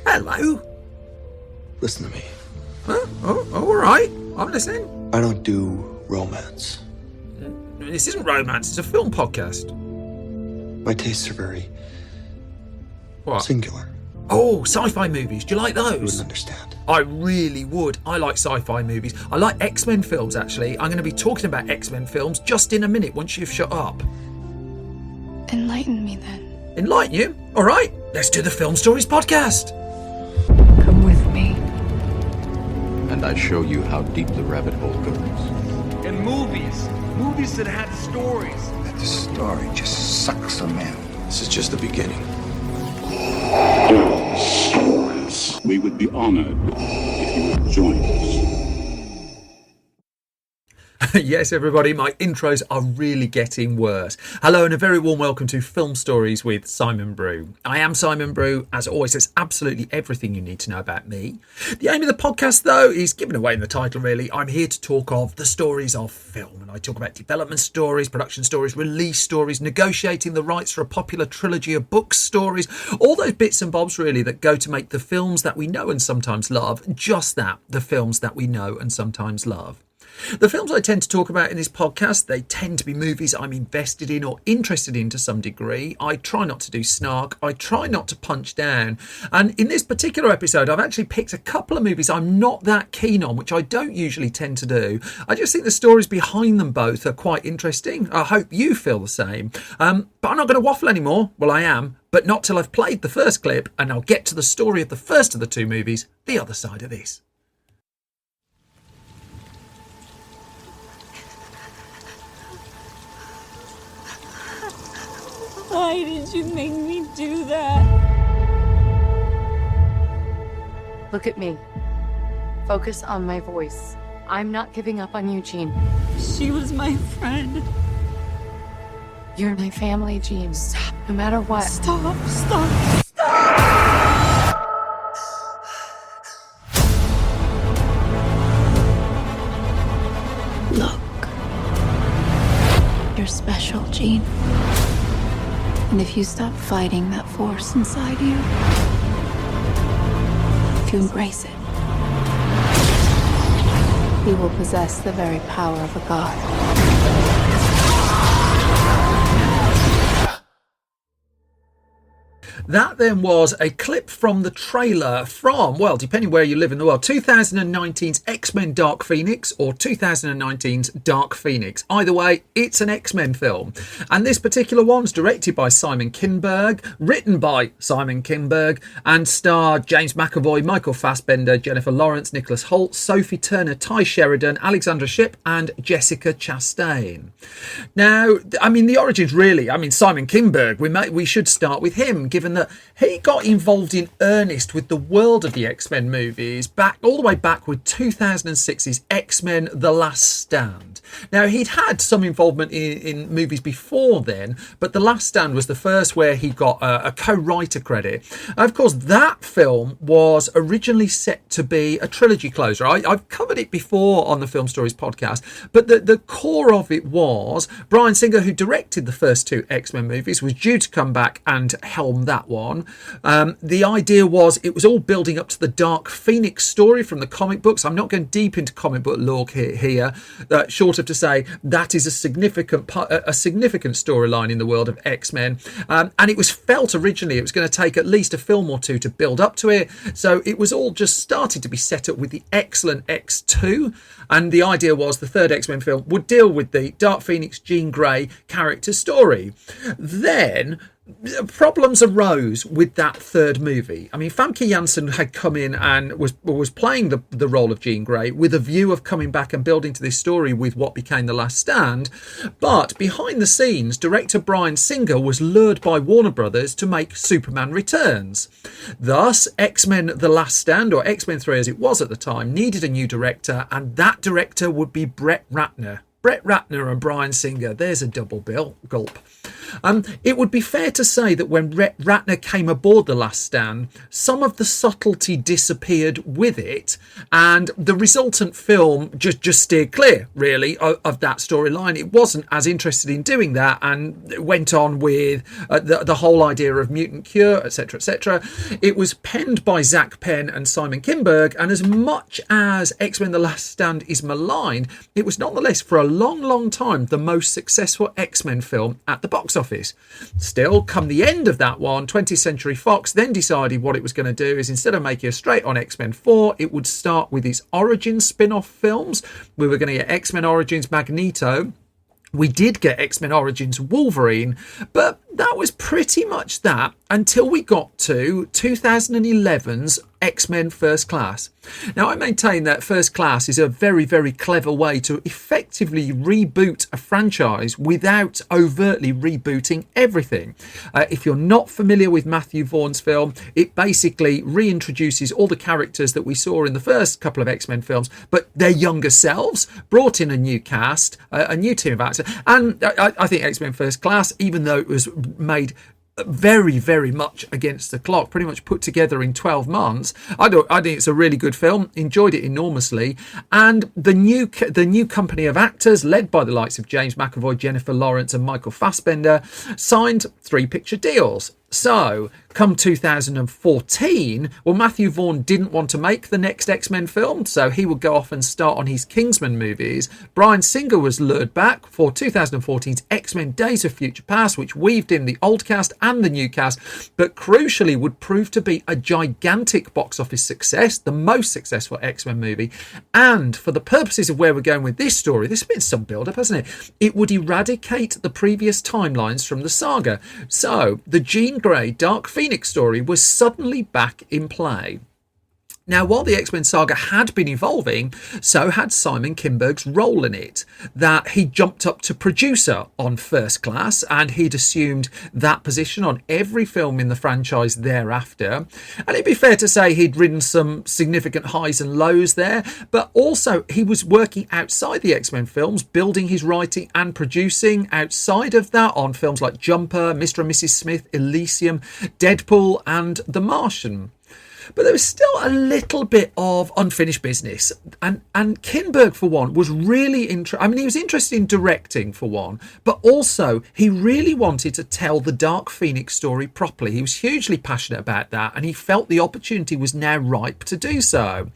Hello. Listen to me. Huh? Oh, all right. I'm listening. I don't do romance. This isn't romance. It's a film podcast. My tastes are very What? singular. Oh, sci-fi movies. Do you like You wouldn't those? understand. I really would. I like sci-fi movies. I like X-Men films, actually. I'm going to be talking about X-Men films just in a minute once you've shut up. Enlighten me then. Enlighten you? All right. Let's do the Film Stories podcast. Come with me. And I show you how deep the rabbit hole goes. And movies that had stories. That the story just sucks them in. This is just the beginning. We would be honored if you would join us. Yes, everybody, my intros are really getting worse. Hello and a very warm welcome to Film Stories with Simon Brew. I am Simon Brew. As always, there's absolutely everything you need to know about me. The aim of the podcast, though, is given away in the title, really. I'm here to talk of the stories of film. And I talk about development stories, production stories, release stories, negotiating the rights for a popular trilogy of book stories, all those bits and bobs, really, that go to make the films that we know and sometimes love, just that, the films that we know and sometimes love. The films I tend to talk about in this podcast, they tend to be movies I'm invested in or interested in to some degree. I try not to do snark. I try not to punch down. And in this particular episode, I've actually picked a couple of movies I'm not that keen on, which I don't usually tend to do. I just think the stories behind them both are quite interesting. I hope you feel the same. But I'm not going to waffle anymore. Well, I am, but not till I've played the first clip, and I'll get to the story of the first of the two movies the other side of this. Why did you make me do that? Look at me. Focus on my voice. I'm not giving up on you, Jean. She was my friend. You're my family, Jean. Stop, no matter what. Stop. Look. You're special, Jean. And if you stop fighting that force inside you, if you embrace it, you will possess the very power of a god. That then was a clip from the trailer from, well, depending where you live in the world, 2019's X-Men Dark Phoenix or 2019's Dark Phoenix. Either way, it's an X-Men film. And this particular one's directed by Simon Kinberg, written by Simon Kinberg, and starred James McAvoy, Michael Fassbender, Jennifer Lawrence, Nicholas Hoult, Sophie Turner, Ty Sheridan, Alexandra Shipp, and Jessica Chastain. Now, I mean, the origins really, Simon Kinberg, we should start with him, given that he got involved in earnest with the world of the X-Men movies all the way back with 2006's X-Men The Last Stand. Now, he'd had some involvement in movies before then, but The Last Stand was the first where he got a co-writer credit. Of course, that film was originally set to be a trilogy closer. I've covered it before on the Film Stories podcast, but the core of it was Bryan Singer, who directed the first two X-Men movies, was due to come back and helm that one. The idea was it was all building up to the Dark Phoenix story from the comic books. I'm not going deep into comic book lore here, short of to say that is a significant storyline in the world of X-Men. And it was felt originally it was going to take at least a film or two to build up to it. So it was all just started to be set up with the excellent X2. And the idea was the third X-Men film would deal with the Dark Phoenix Jean Grey character story. Then problems arose with that third movie. I mean, Famke Janssen had come in and was playing the role of Jean Grey with a view of coming back and building to this story with what became The Last Stand. But behind the scenes, director Bryan Singer was lured by Warner Brothers to make Superman Returns. Thus, X-Men The Last Stand, or X-Men 3 as it was at the time, needed a new director, and that director would be Brett Ratner. Brett Ratner and Bryan Singer, there's a double bill, gulp. It would be fair to say that when Ratner came aboard The Last Stand, some of the subtlety disappeared with it, and the resultant film just steered clear, really, of that storyline. It wasn't as interested in doing that, and went on with the whole idea of mutant cure, etc., etc. It was penned by Zach Penn and Simon Kinberg, and as much as X-Men The Last Stand is maligned, it was nonetheless for a long time the most successful X-Men film at the box office. Still, come the end of that one, 20th Century Fox then decided what it was going to do is, instead of making a straight on X-Men 4, it would start with its Origins spin-off films. We were going to get X-Men Origins Magneto. We did get X-Men Origins Wolverine, but that was pretty much that until we got to 2011's X-Men First Class. Now, I maintain that First Class is a very clever way to effectively reboot a franchise without overtly rebooting everything. If you're not familiar with Matthew Vaughn's film, it basically reintroduces all the characters that we saw in the first couple of X-Men films, but their younger selves, brought in a new cast, a new team of actors. And I think X-Men First Class, even though it was made very much against the clock, pretty much put together in 12 months. I think it's a really good film, enjoyed it enormously, and the new company of actors led by the likes of James McAvoy, Jennifer Lawrence and Michael Fassbender signed 3 picture deals. So, come 2014, well, Matthew Vaughn didn't want to make the next X-Men film, so he would go off and start on his Kingsman movies. Bryan Singer was lured back for 2014's X-Men Days of Future Past, which weaved in the old cast and the new cast, but crucially would prove to be a gigantic box office success, the most successful X-Men movie. And for the purposes of where we're going with this story, this has been some build-up, hasn't it? It would eradicate the previous timelines from the saga. So, the Jean Grey Dark Phoenix story was suddenly back in play. Now, while the X-Men saga had been evolving, so had Simon Kinberg's role in it, that he jumped up to producer on First Class, and he'd assumed that position on every film in the franchise thereafter. And it'd be fair to say he'd ridden some significant highs and lows there, but also he was working outside the X-Men films, building his writing and producing outside of that on films like Jumper, Mr. and Mrs. Smith, Elysium, Deadpool and The Martian. But there was still a little bit of unfinished business. And Kinberg, for one, was really interested. I mean, he was interested in directing, for one, but also he really wanted to tell the Dark Phoenix story properly. He was hugely passionate about that, and he felt the opportunity was now ripe to do so.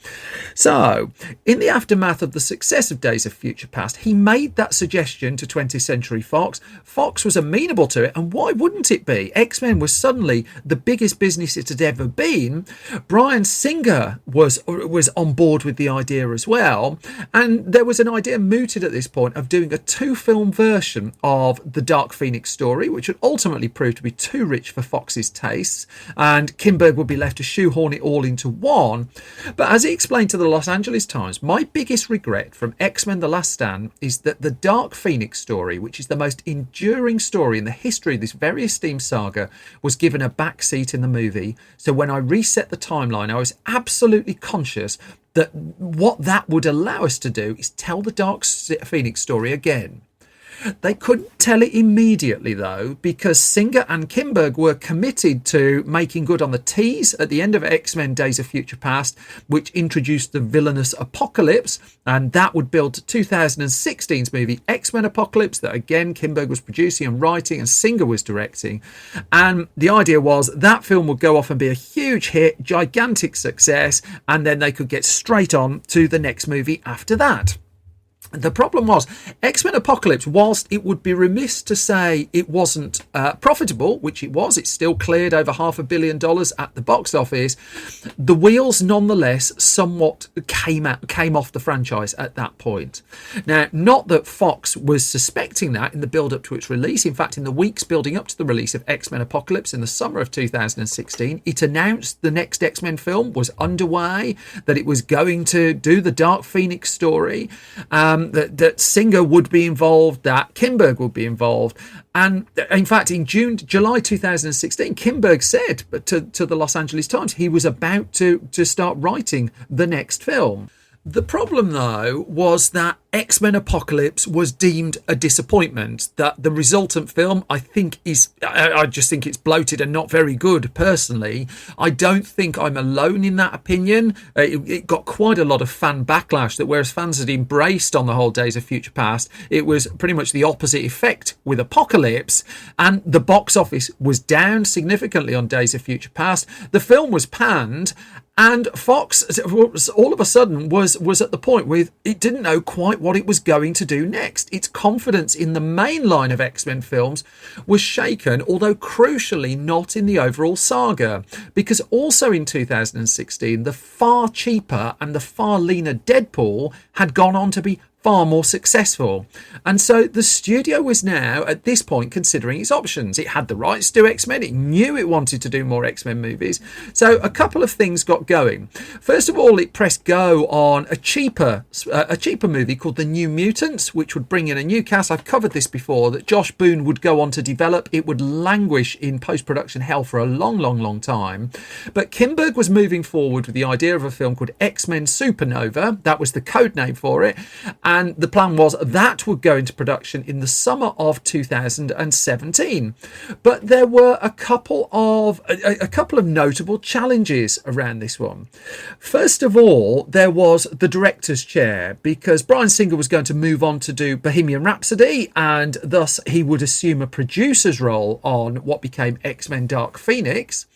So, in the aftermath of the success of Days of Future Past, he made that suggestion to 20th Century Fox. Fox was amenable to it, and why wouldn't it be? X-Men was suddenly the biggest business it had ever been. Bryan Singer was on board with the idea as well, and there was an idea mooted at this point of doing a 2-film version of the Dark Phoenix story, which would ultimately prove to be too rich for Fox's tastes, and Kinberg would be left to shoehorn it all into one. But as he explained to the Los Angeles Times, my biggest regret from X-Men The Last Stand is that the Dark Phoenix story, which is the most enduring story in the history of this very esteemed saga, was given a backseat in the movie. So when I reset the timeline, I was absolutely conscious that what that would allow us to do is tell the Dark Phoenix story again. They couldn't tell it immediately, though, because Singer and Kinberg were committed to making good on the tease at the end of X-Men Days of Future Past, which introduced the villainous Apocalypse, and that would build to 2016's movie X-Men Apocalypse, that again Kinberg was producing and writing and Singer was directing. And the idea was that film would go off and be a huge hit, gigantic success, and then they could get straight on to the next movie after that. The problem was, X-Men Apocalypse, whilst it would be remiss to say it wasn't profitable, which it was, it still cleared over $500 million at the box office, the wheels nonetheless somewhat came off the franchise at that point. Now, not that Fox was suspecting that in the build-up to its release. In fact, in the weeks building up to the release of X-Men Apocalypse in the summer of 2016, it announced the next X-Men film was underway, that it was going to do the Dark Phoenix story, that Singer would be involved, that Kinberg would be involved. And in fact, in July 2016, Kinberg said to the Los Angeles Times he was about to start writing the next film. The problem, though, was that X-Men Apocalypse was deemed a disappointment. That the resultant film, I just think it's bloated and not very good, personally. I don't think I'm alone in that opinion. It got quite a lot of fan backlash, that whereas fans had embraced on the whole Days of Future Past, it was pretty much the opposite effect with Apocalypse, and the box office was down significantly on Days of Future Past. The film was panned, and Fox, all of a sudden, was at the point where it didn't know quite what it was going to do next. Its confidence in the main line of X-Men films was shaken, although crucially not in the overall saga. Because also in 2016, the far cheaper and the far leaner Deadpool had gone on to be far more successful. And so the studio was now at this point considering its options. It had the rights to do X-Men. It knew it wanted to do more X-Men movies. So a couple of things got going. First of all, it pressed go on a cheaper movie called The New Mutants, which would bring in a new cast. I've covered this before, that Josh Boone would go on to develop. It would languish in post-production hell for a long time. But Kinberg was moving forward with the idea of a film called X-Men Supernova. That was the code name for it. And the plan was that would go into production in the summer of 2017. But there were a couple of notable challenges around this one. First of all, there was the director's chair, because Bryan Singer was going to move on to do Bohemian Rhapsody, and thus he would assume a producer's role on what became X-Men Dark Phoenix.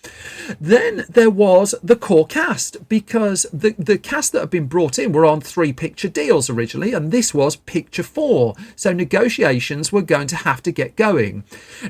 Then there was the core cast, because the cast that had been brought in were on 3-picture deals originally, and this was picture 4. So negotiations were going to have to get going.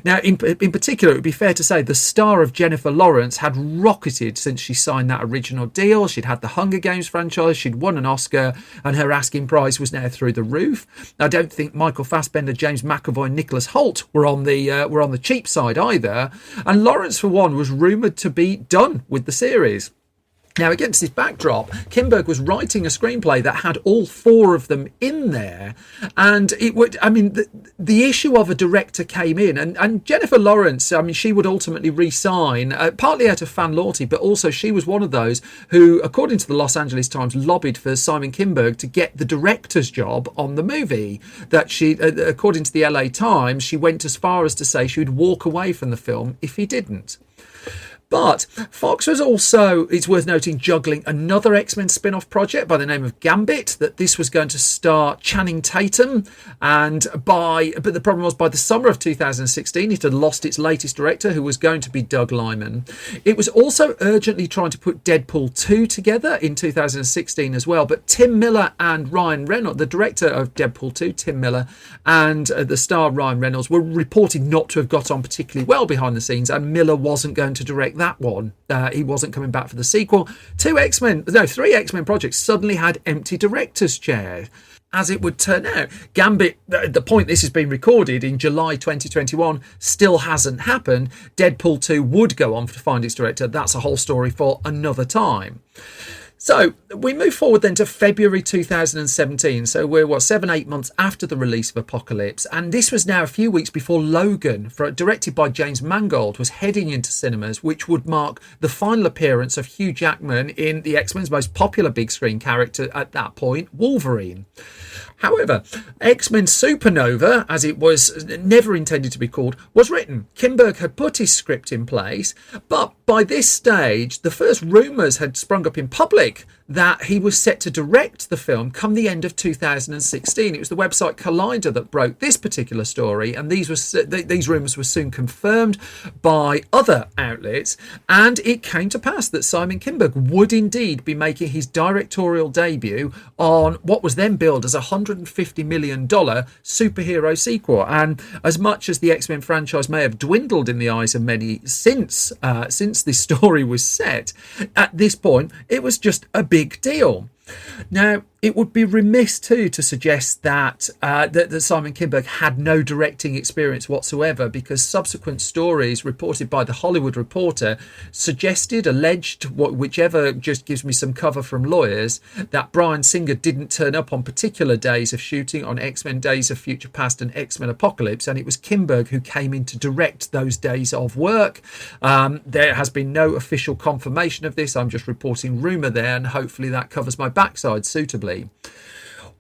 Now, in particular, it would be fair to say the star of Jennifer Lawrence had rocketed since she signed that original deal. She'd had the Hunger Games franchise, she'd won an Oscar, and her asking price was now through the roof. I don't think Michael Fassbender, James McAvoy, and Nicholas Hoult were on the cheap side either. And Lawrence, for one, was rumoured to be done with the series. Now, against this backdrop, Kinberg was writing a screenplay that had all 4 of them in there. And it would, the issue of a director came in, and Jennifer Lawrence, she would ultimately re-sign, partly out of fan loyalty, but also she was one of those who, according to the Los Angeles Times, lobbied for Simon Kinberg to get the director's job on the movie. That she, according to the LA Times, she went as far as to say she would walk away from the film if he didn't. But Fox was also, it's worth noting, juggling another X-Men spin-off project by the name of Gambit, that this was going to star Channing Tatum. But the problem was, by the summer of 2016, it had lost its latest director, who was going to be Doug Liman. It was also urgently trying to put Deadpool 2 together in 2016 as well. But Tim Miller and Ryan Reynolds, the director of Deadpool 2, Tim Miller, and the star Ryan Reynolds were reported not to have got on particularly well behind the scenes, and Miller wasn't going to direct that one. He wasn't coming back for the sequel. 3 X-Men projects suddenly had empty director's chairs. As it would turn out, Gambit, at the point this has been recorded in July 2021, still hasn't happened. Deadpool 2 would go on to find its director. That's a whole story for another time. So we move forward then to February 2017. So we're 7-8 months after the release of Apocalypse, and this was now a few weeks before Logan, directed by James Mangold, was heading into cinemas, which would mark the final appearance of Hugh Jackman in the X-Men's most popular big screen character at that point, Wolverine. However, X-Men Supernova, as it was never intended to be called, was written. Kinberg had put his script in place, but by this stage, the first rumours had sprung up in public that he was set to direct the film come the end of 2016. It was the website Collider that broke this particular story, and these rumours were soon confirmed by other outlets, and it came to pass that Simon Kinberg would indeed be making his directorial debut on what was then billed as a $150 million superhero sequel. And as much as the X-Men franchise may have dwindled in the eyes of many since this story was set, at this point it was just a big deal. Now, it would be remiss too to suggest that that Simon Kinberg had no directing experience whatsoever, because subsequent stories reported by the Hollywood Reporter alleged, whichever just gives me some cover from lawyers, that Bryan Singer didn't turn up on particular days of shooting on X-Men Days of Future Past and X-Men Apocalypse, and it was Kinberg who came in to direct those days of work. There has been no official confirmation of this. I'm just reporting rumour there, and hopefully that covers my backside suitably.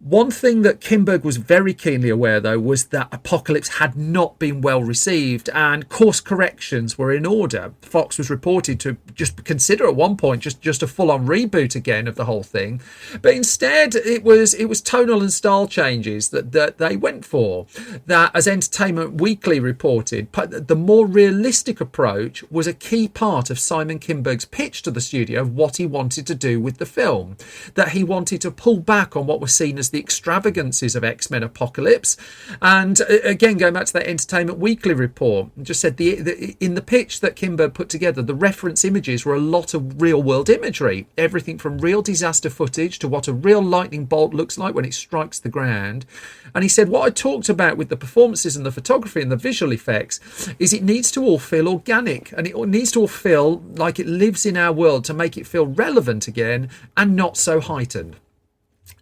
One thing that Kinberg was very keenly aware, though, was that Apocalypse had not been well received and course corrections were in order. Fox was reported to just consider at one point just a full-on reboot again of the whole thing, but instead it was tonal and style changes that they went for. That, as Entertainment Weekly reported, the more realistic approach was a key part of Simon Kinberg's pitch to the studio of what he wanted to do with the film. That he wanted to pull back on what was seen as the extravagances of X-Men Apocalypse. And again, going back to that Entertainment Weekly report, just said in the pitch that Kinberg put together, the reference images were a lot of real world imagery, everything from real disaster footage to what a real lightning bolt looks like when it strikes the ground. And he said, what I talked about with the performances and the photography and the visual effects is it needs to all feel organic, and it needs to all feel like it lives in our world to make it feel relevant again and not so heightened.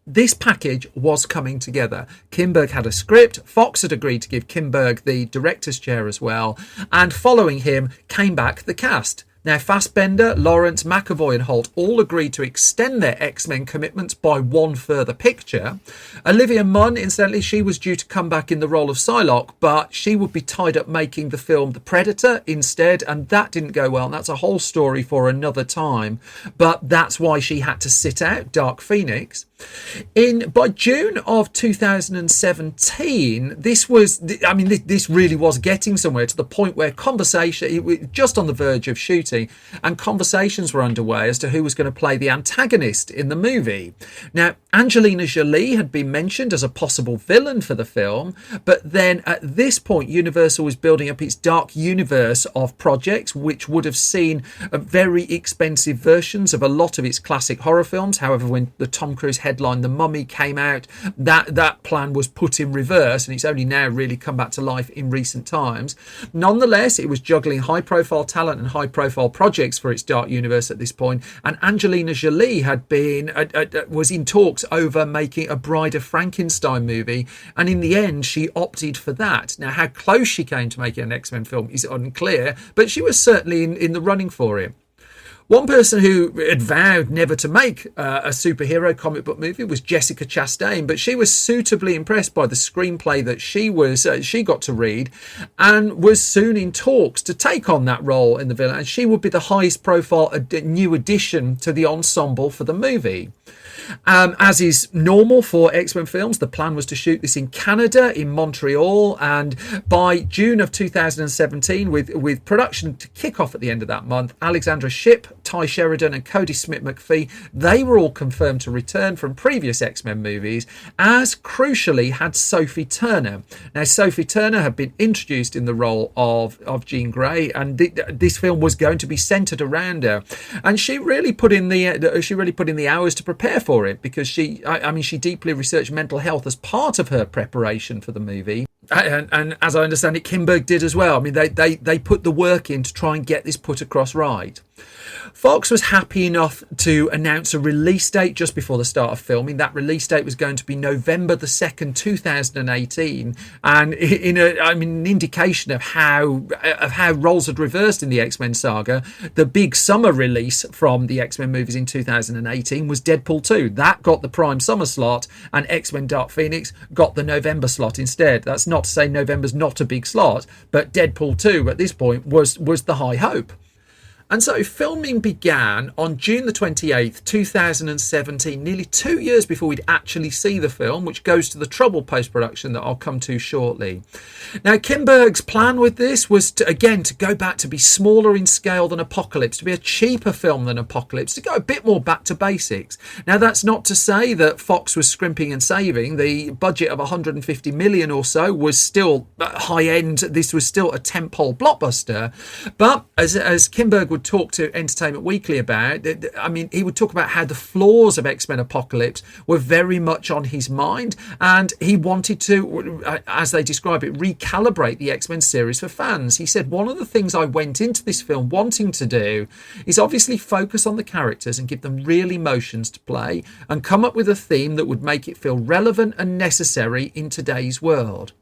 This package was coming together. Kinberg had a script. Fox had agreed to give Kinberg the director's chair as well. And following him came back the cast. Now, Fassbender, Lawrence, McAvoy and Holt all agreed to extend their X-Men commitments by one further picture. Olivia Munn, incidentally, she was due to come back in the role of Psylocke, but she would be tied up making the film The Predator instead, and that didn't go well, and that's a whole story for another time. But that's why she had to sit out Dark Phoenix. By June of 2017, this really was getting somewhere, to the point where it was just on the verge of shooting, and conversations were underway as to who was going to play the antagonist in the movie. Now, Angelina Jolie had been mentioned as a possible villain for the film, but then at this point, Universal was building up its dark universe of projects, which would have seen very expensive versions of a lot of its classic horror films. However, when the Tom Cruise headline The Mummy came out, that plan was put in reverse, and it's only now really come back to life in recent times. Nonetheless, it was juggling high-profile talent and high-profile projects for its dark universe at this point, and Angelina Jolie was in talks over making a Bride of Frankenstein movie, and in the end she opted for that. Now, how close she came to making an X-Men film is unclear, but she was certainly in the running for it. One person who had vowed never to make a superhero comic book movie was Jessica Chastain, but she was suitably impressed by the screenplay that she got to read, and was soon in talks to take on that role in the villain, and she would be the highest profile new addition to the ensemble for the movie. As is normal for X-Men films, the plan was to shoot this in Canada, in Montreal, and by June of 2017, with production to kick off at the end of that month, Alexandra Shipp, Ty Sheridan and Cody Smith-McPhee, they were all confirmed to return from previous X-Men movies, as crucially had Sophie Turner. Now, Sophie Turner had been introduced in the role of Jean Grey, and this film was going to be centered around her, and she really put in the hours to prepare for it, because she deeply researched mental health as part of her preparation for the movie. And as I understand it, Kinberg did as well. I mean, they put the work in to try and get this put across right. Fox was happy enough to announce a release date just before the start of filming. That release date was going to be November the 2nd, 2018. And an indication of how roles had reversed in the X-Men saga, the big summer release from the X-Men movies in 2018 was Deadpool 2. That got the prime summer slot, and X-Men Dark Phoenix got the November slot instead. That's not to say November's not a big slot, but Deadpool 2 at this point was the high hope. And so filming began on June the 28th, 2017, nearly 2 years before we'd actually see the film, which goes to the trouble post-production that I'll come to shortly. Now, Kinberg's plan with this was to go back to be smaller in scale than Apocalypse, to be a cheaper film than Apocalypse, to go a bit more back to basics. Now, that's not to say that Fox was scrimping and saving. The budget of 150 million or so was still high-end. This was still a tentpole blockbuster. But as Kinberg would talk to Entertainment Weekly about, he would talk about how the flaws of X-Men Apocalypse were very much on his mind, and he wanted to, as they describe it, recalibrate the X-Men series for fans. He said, one of the things I went into this film wanting to do is obviously focus on the characters and give them real emotions to play, and come up with a theme that would make it feel relevant and necessary in today's world.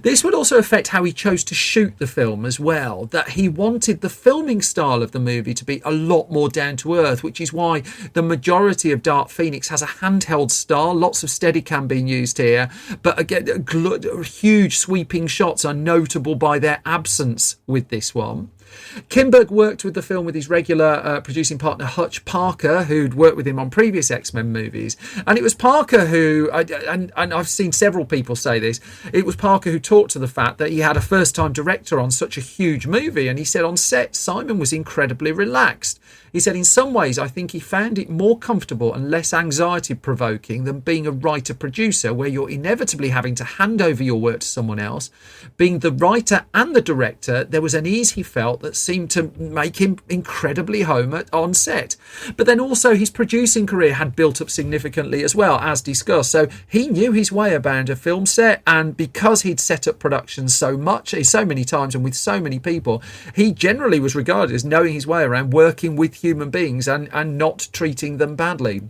This would also affect how he chose to shoot the film as well, that he wanted the filming style of the movie to be a lot more down to earth, which is why the majority of Dark Phoenix has a handheld style, lots of Steadicam being used here, but again, huge sweeping shots are notable by their absence with this one. Kinberg worked with the film with his regular producing partner Hutch Parker, who'd worked with him on previous X-Men movies. And it was Parker who, and I've seen several people say this, it was Parker who talked to the fact that he had a first-time director on such a huge movie. And he said on set, Simon was incredibly relaxed. He said, in some ways, I think he found it more comfortable and less anxiety-provoking than being a writer-producer, where you're inevitably having to hand over your work to someone else. Being the writer and the director, there was an ease he felt that seemed to make him incredibly home on set. But then also his producing career had built up significantly as well, as discussed. So he knew his way about a film set, and because he'd set up productions so many times and with so many people, he generally was regarded as knowing his way around working with human beings and not treating them badly.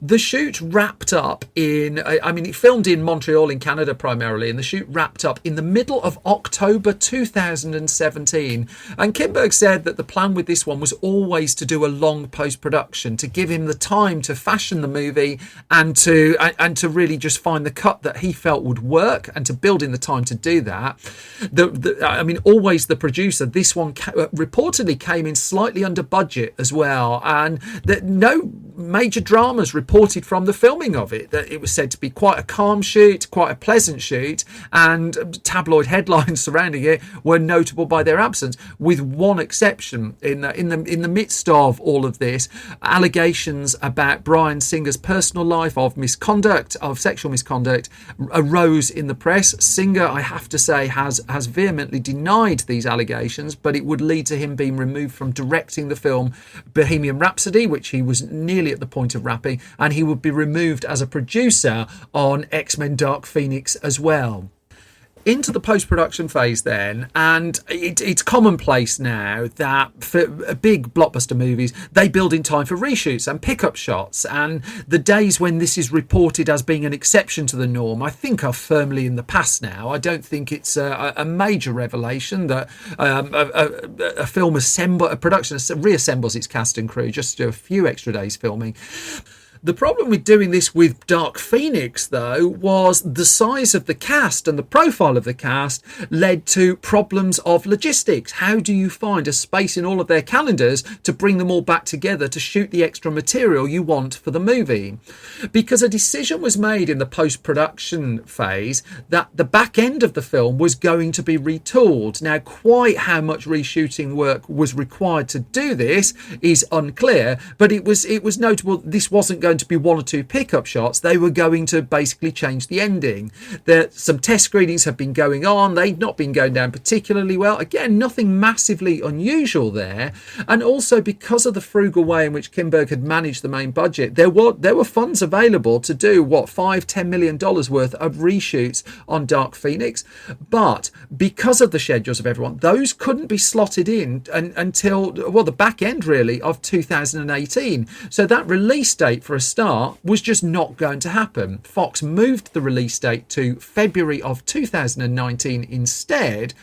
The shoot wrapped up it filmed in Montreal in Canada primarily, and the shoot wrapped up in the middle of October 2017. And Kinberg said that the plan with this one was always to do a long post-production to give him the time to fashion the movie and to really just find the cut that he felt would work, and to build in the time to do that. Always the producer. This one reportedly came in slightly under budget as well, and no major dramas reported from the filming of it. That it was said to be quite a calm shoot, quite a pleasant shoot, and tabloid headlines surrounding it were notable by their absence, with one exception. In the midst of all of this, allegations about Bryan Singer's personal life of sexual misconduct, arose in the press. Singer, I have to say, has vehemently denied these allegations, but it would lead to him being removed from directing the film Bohemian Rhapsody, which he was nearly at the point of wrapping, and he would be removed as a producer on X-Men Dark Phoenix as well. Into the post-production phase then, and it's commonplace now that for big blockbuster movies, they build in time for reshoots and pickup shots, and the days when this is reported as being an exception to the norm, I think, are firmly in the past now. I don't think it's a major revelation that a film a production reassembles its cast and crew just to do a few extra days filming. The problem with doing this with Dark Phoenix, though, was the size of the cast and the profile of the cast led to problems of logistics. How do you find a space in all of their calendars to bring them all back together to shoot the extra material you want for the movie? Because a decision was made in the post-production phase that the back end of the film was going to be retooled. Now, quite how much reshooting work was required to do this is unclear, but it was notable this wasn't going to be one or two pickup shots. They were going to basically change the ending. Some test screenings have been going on. They'd not been going down particularly well. Again, nothing massively unusual there. And also, because of the frugal way in which Kinberg had managed the main budget, there were funds available to do $5-10 million worth of reshoots on Dark Phoenix. But because of the schedules of everyone, those couldn't be slotted in until the back end really of 2018. So that release date for a start was just not going to happen. Fox moved the release date to February of 2019 instead.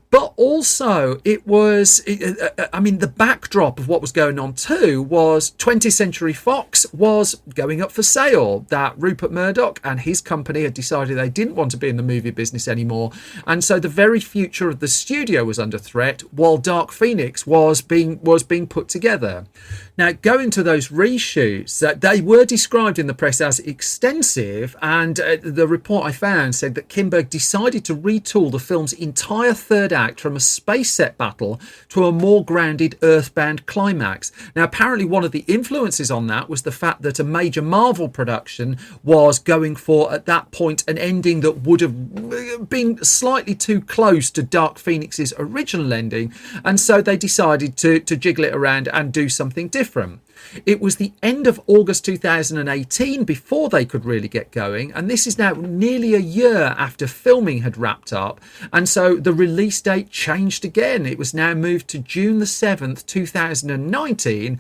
But also, the backdrop of what was going on too was 20th Century Fox was going up for sale. That Rupert Murdoch and his company had decided they didn't want to be in the movie business anymore. And so the very future of the studio was under threat, while Dark Phoenix was being put together. Now, going to those reshoots, they were described in the press as extensive, and the report I found said that Kinberg decided to retool the film's entire third act from a space set battle to a more grounded earthbound climax. Now, apparently one of the influences on that was the fact that a major Marvel production was going for, at that point, an ending that would have been slightly too close to Dark Phoenix's original ending, and so they decided to jiggle it around and do something different. It was the end of August 2018 before they could really get going, and this is now nearly a year after filming had wrapped up, and so the release date changed again. It was now moved to June the 7th, 2019.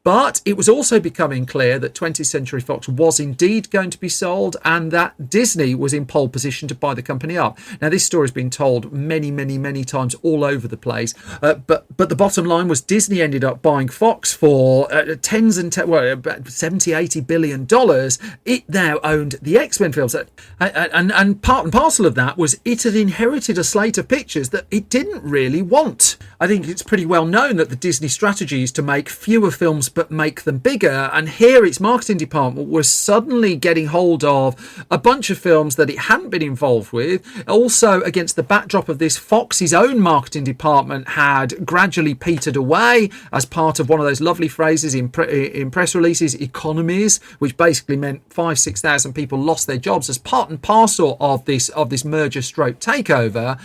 But it was also becoming clear that 20th Century Fox was indeed going to be sold and that Disney was in pole position to buy the company up. Now, this story has been told many times all over the place. But the bottom line was Disney ended up buying Fox for about 70-80 billion dollars. It now owned the X-Men films. And part and parcel of that was it had inherited a slate of pictures that it didn't really want. I think it's pretty well known that the Disney strategy is to make fewer films but make them bigger, and here its marketing department was suddenly getting hold of a bunch of films that it hadn't been involved with. Also, against the backdrop of this, Fox's own marketing department had gradually petered away as part of one of those lovely phrases in press releases, economies, which basically meant 5,000-6,000 people lost their jobs as part and parcel of this merger stroke takeover.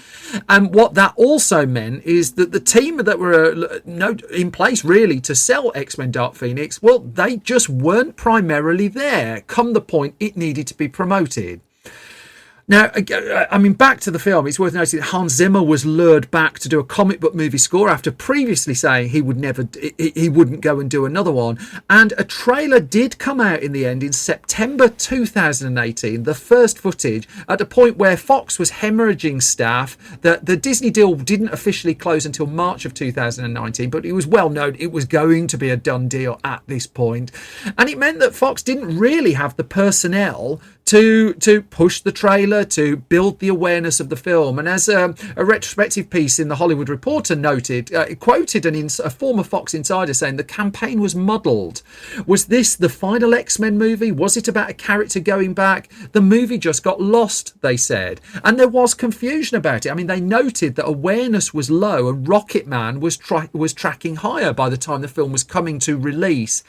And what that also meant is that the team that were in place really to sell X-Men Dark Phoenix, well, they just weren't primarily there come the point it needed to be promoted. Now, I mean, back to the film, it's worth noting that Hans Zimmer was lured back to do a comic book movie score after previously saying he wouldn't go and do another one. And a trailer did come out in the end in September 2018, the first footage, at a point where Fox was hemorrhaging staff. The Disney deal didn't officially close until March of 2019, but it was well known it was going to be a done deal at this point. And it meant that Fox didn't really have the personnel to push the trailer, to build the awareness of the film. And as a retrospective piece in the Hollywood Reporter noted, it quoted a former Fox insider saying the campaign was muddled. Was this the final X-Men movie? Was it about a character going back? The movie just got lost, they said. And there was confusion about it. I mean, they noted that awareness was low and Rocket Man was tracking higher by the time the film was coming to release.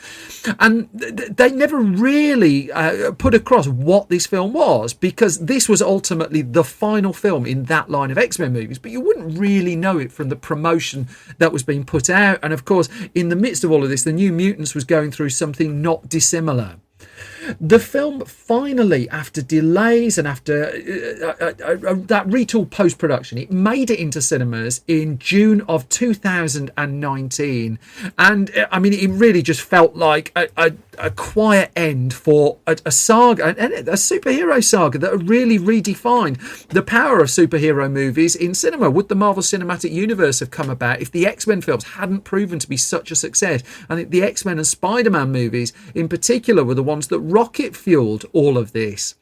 And they never really put across what this film was, because this was ultimately the final film in that line of X-Men movies, but you wouldn't really know it from the promotion that was being put out. And of course, in the midst of all of this, the New Mutants was going through something not dissimilar. The film finally, after delays and after that retooled post-production, it made it into cinemas in June of 2019. And I mean, it really just felt like a quiet end for a saga, a superhero saga that really redefined the power of superhero movies in cinema. Would the Marvel Cinematic Universe have come about if the X-Men films hadn't proven to be such a success? I think the X-Men and Spider-Man movies in particular were the ones that rocket fueled all of this.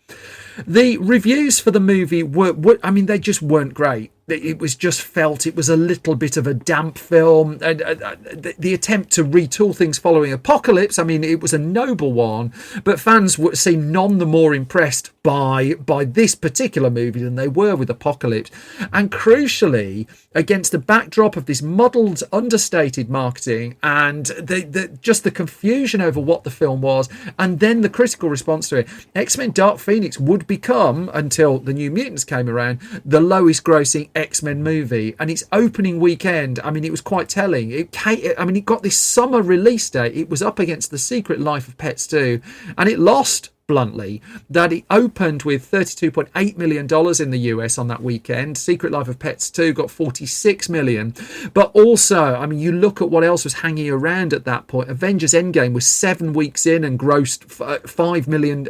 The reviews for the movie they just weren't great. It was just felt it was a little bit of a damp film. And the attempt to retool things following Apocalypse, I mean, it was a noble one, but fans seemed none the more impressed by this particular movie than they were with Apocalypse. And crucially, against the backdrop of this muddled, understated marketing and the confusion over what the film was, and then the critical response to it, X-Men Dark Phoenix would become, until the New Mutants came around, the lowest grossing X-Men movie. And its opening weekend, I mean, it was quite telling. It got this summer release date. It was up against The Secret Life of Pets 2, and it lost bluntly that it opened with $32.8 million in the US on that weekend. Secret Life of Pets 2 got $46 million. But also, I mean, you look at what else was hanging around at that point. Avengers Endgame was 7 weeks in and grossed $5 million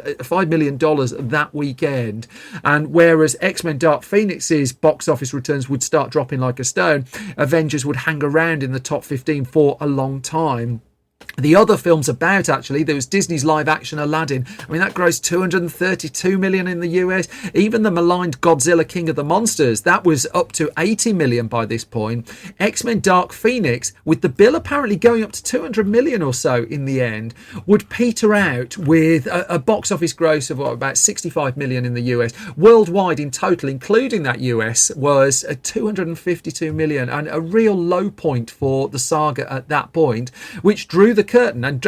that weekend. And whereas X-Men Dark Phoenix's box office returns would start dropping like a stone, Avengers would hang around in the top 15 for a long time. The other films about, actually, there was Disney's live action Aladdin. I mean, that grossed $232 million in the US. Even the maligned Godzilla King of the Monsters, that was up to $80 million by this point. X-Men Dark Phoenix, with the bill apparently going up to $200 million or so in the end, would peter out with a box office gross of about $65 million in the US. Worldwide in total, including that US, was $252 million, and a real low point for the saga at that point, which drew the curtain and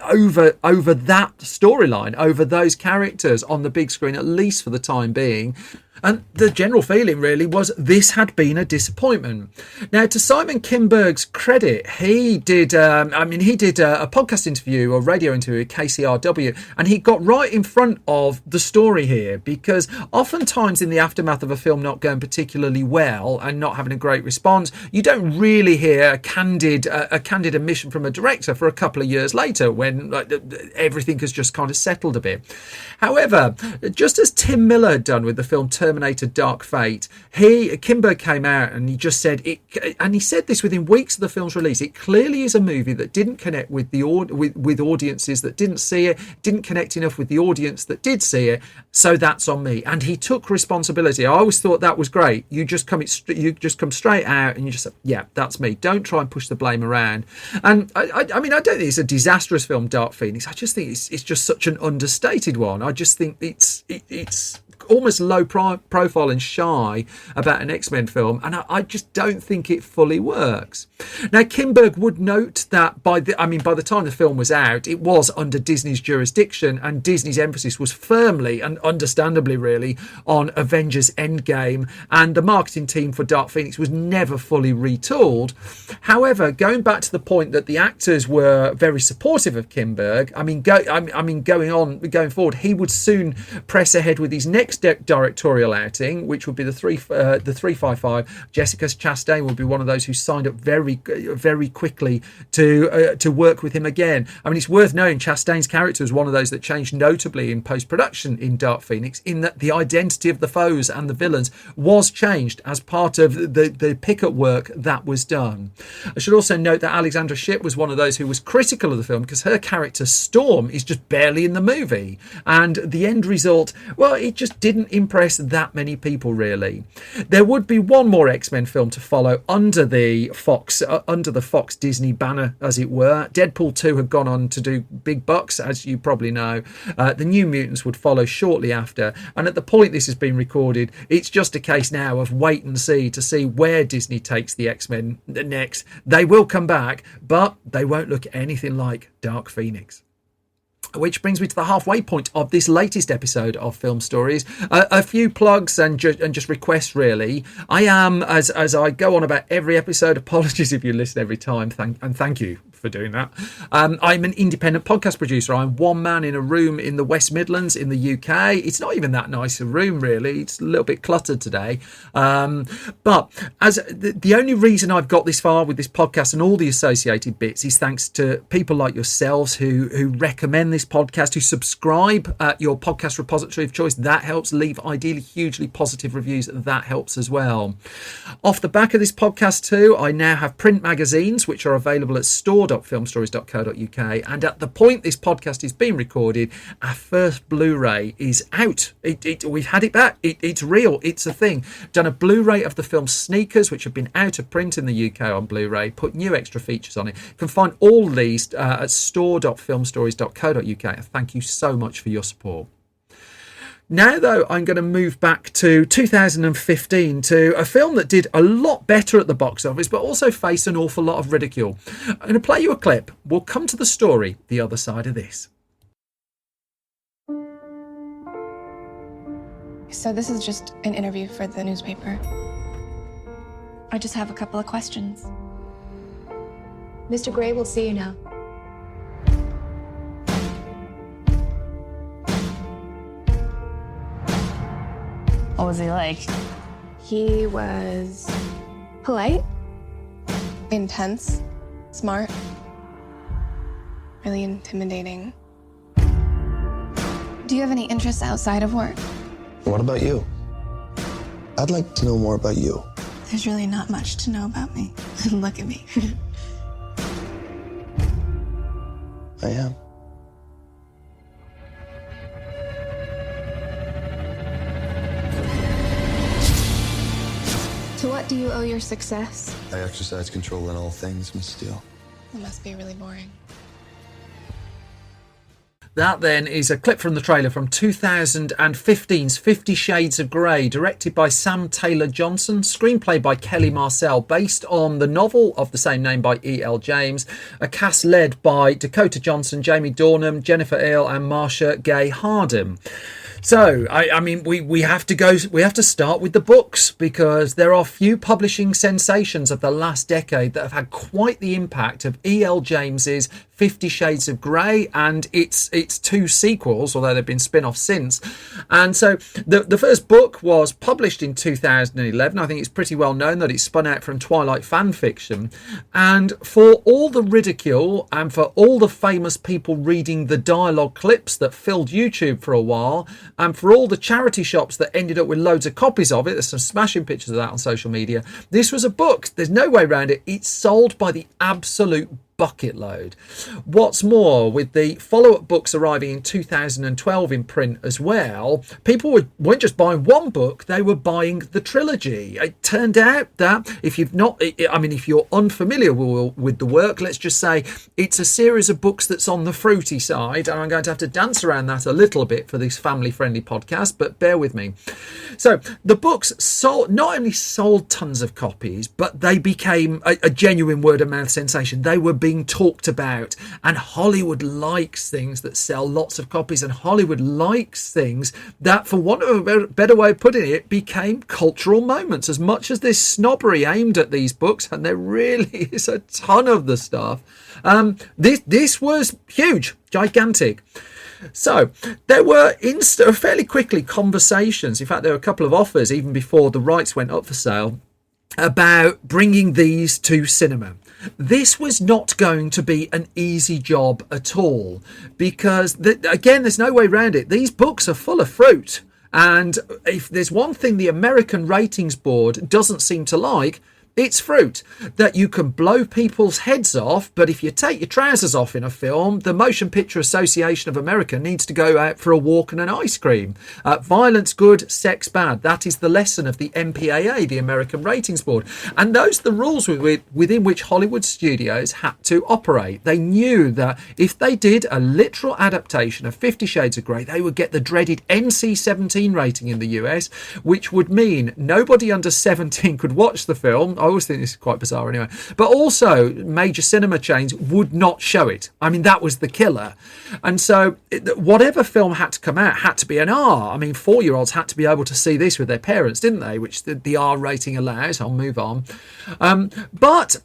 over that storyline, over those characters on the big screen, at least for the time being. And the general feeling really was this had been a disappointment. Now, to Simon Kinberg's credit, he did a podcast interview or radio interview with KCRW, and he got right in front of the story here, because oftentimes in the aftermath of a film not going particularly well and not having a great response, you don't really hear a candid admission from a director for a couple of years later when everything has just kind of settled a bit. However, just as Tim Miller had done with the film Terminator Dark Fate, Kinberg came out and he just said it, and he said this within weeks of the film's release, it clearly is a movie that didn't connect with with audiences that didn't see it, didn't connect enough with the audience that did see it, so that's on me. And he took responsibility. I always thought that was great. You just come straight out and you just say, yeah, that's me. Don't try and push the blame around. And I mean, I don't think it's a disastrous film, Dark Phoenix. I just think it's just such an understated one. I just think it's almost low profile and shy about an X-Men film, and I just don't think it fully works. Now, Kinberg would note that by the time the film was out, it was under Disney's jurisdiction, and Disney's emphasis was firmly and understandably really on Avengers Endgame, and the marketing team for Dark Phoenix was never fully retooled. However, going back to the point that the actors were very supportive of Kinberg, going forward, he would soon press ahead with his next directorial outing, which would be the 355. Jessica Chastain would be one of those who signed up very quickly to work with him again. I mean, it's worth knowing Chastain's character was one of those that changed notably in post-production in Dark Phoenix, in that the identity of the foes and the villains was changed as part of the pickup work that was done. I should also note that Alexandra Shipp was one of those who was critical of the film because her character Storm is just barely in the movie, and the end result, well, it just didn't impress that many people really. There would be one more X-Men film to follow under the Fox Disney banner, as it were. Deadpool 2 had gone on to do big bucks, as you probably know. The New Mutants would follow shortly after, and at the point this has been recorded, it's just a case now of wait and see to see where Disney takes the X-Men next. They will come back, but they won't look anything like Dark Phoenix. Which brings me to the halfway point of this latest episode of Film Stories. A few plugs and just requests, really. I am, as I go on about every episode, apologies if you listen every time, thank you for doing that. I'm an independent podcast producer. I'm one man in a room in the West Midlands in the UK. It's not even that nice a room, really. It's a little bit cluttered today. But as the only reason I've got this far with this podcast and all the associated bits is thanks to people like yourselves who recommend this podcast, who subscribe at your podcast repository of choice. That helps. Leave ideally hugely positive reviews. That helps as well. Off the back of this podcast too, I now have print magazines which are available at store.filmstories.co.uk, and at the point this podcast is being recorded, our first Blu-ray is out. We've had it back. It's real. It's a thing. Done a Blu-ray of the film Sneakers, which have been out of print in the UK on Blu-ray, put new extra features on it. You can find all these at store.filmstories.co.uk. Thank you so much for your support. Now, though, I'm going to move back to 2015 to a film that did a lot better at the box office, but also faced an awful lot of ridicule. I'm going to play you a clip. We'll come to the story the other side of this. So this is just an interview for the newspaper. I just have a couple of questions. Mr. Gray will see you now. What was he like? He was polite, intense, smart, really intimidating. Do you have any interests outside of work? What about you? I'd like to know more about you. There's really not much to know about me. Look at me. I am. To what do you owe your success? I exercise control in all things, Miss Steele. It must be really boring. That then is a clip from the trailer from 2015's 50 Shades of Grey, directed by Sam Taylor Johnson, screenplay by Kelly Marcel, based on the novel of the same name by E.L. James, a cast led by Dakota Johnson, Jamie Dornan, Jennifer Ehle and Marcia Gay Harden. So, I mean, we have to start with the books, because there are few publishing sensations of the last decade that have had quite the impact of E.L. James's 50 Shades of Grey and its two sequels, although they've been spin-offs since. And so the first book was published in 2011. I think it's pretty well known that it spun out from Twilight fan fiction. And for all the ridicule and for all the famous people reading the dialogue clips that filled YouTube for a while, and for all the charity shops that ended up with loads of copies of it, there's some smashing pictures of that on social media, this was a book. There's no way around it. It's sold by the absolute bucket load. What's more, with the follow-up books arriving in 2012 in print as well, people weren't just buying one book, they were buying the trilogy. It turned out that if you're unfamiliar with the work, let's just say it's a series of books that's on the fruity side, and I'm going to have to dance around that a little bit for this family-friendly podcast, but bear with me. So the books not only sold tons of copies, but they became a genuine word-of-mouth sensation. They were being talked about, and Hollywood likes things that sell lots of copies, and Hollywood likes things that, for want of a better way of putting it, became cultural moments. As much as there's snobbery aimed at these books, and there really is a ton of the stuff, this was huge, gigantic. So there were fairly quickly conversations, in fact there were a couple of offers even before the rights went up for sale, about bringing these to cinema. This was not going to be an easy job at all, because again, there's no way around it. These books are full of fruit, and if there's one thing the American Ratings Board doesn't seem to like, it's fruit. That you can blow people's heads off, but if you take your trousers off in a film, the Motion Picture Association of America needs to go out for a walk and an ice cream. Violence good, sex bad. That is the lesson of the MPAA, the American Ratings Board. And those are the rules within which Hollywood studios had to operate. They knew that if they did a literal adaptation of 50 Shades of Grey, they would get the dreaded NC-17 rating in the US, which would mean nobody under 17 could watch the film. I always think this is quite bizarre anyway. But also, major cinema chains would not show it. I mean, that was the killer. And so, whatever film had to come out had to be an R. I mean, 4-year-olds had to be able to see this with their parents, didn't they? Which the R rating allows. I'll move on. But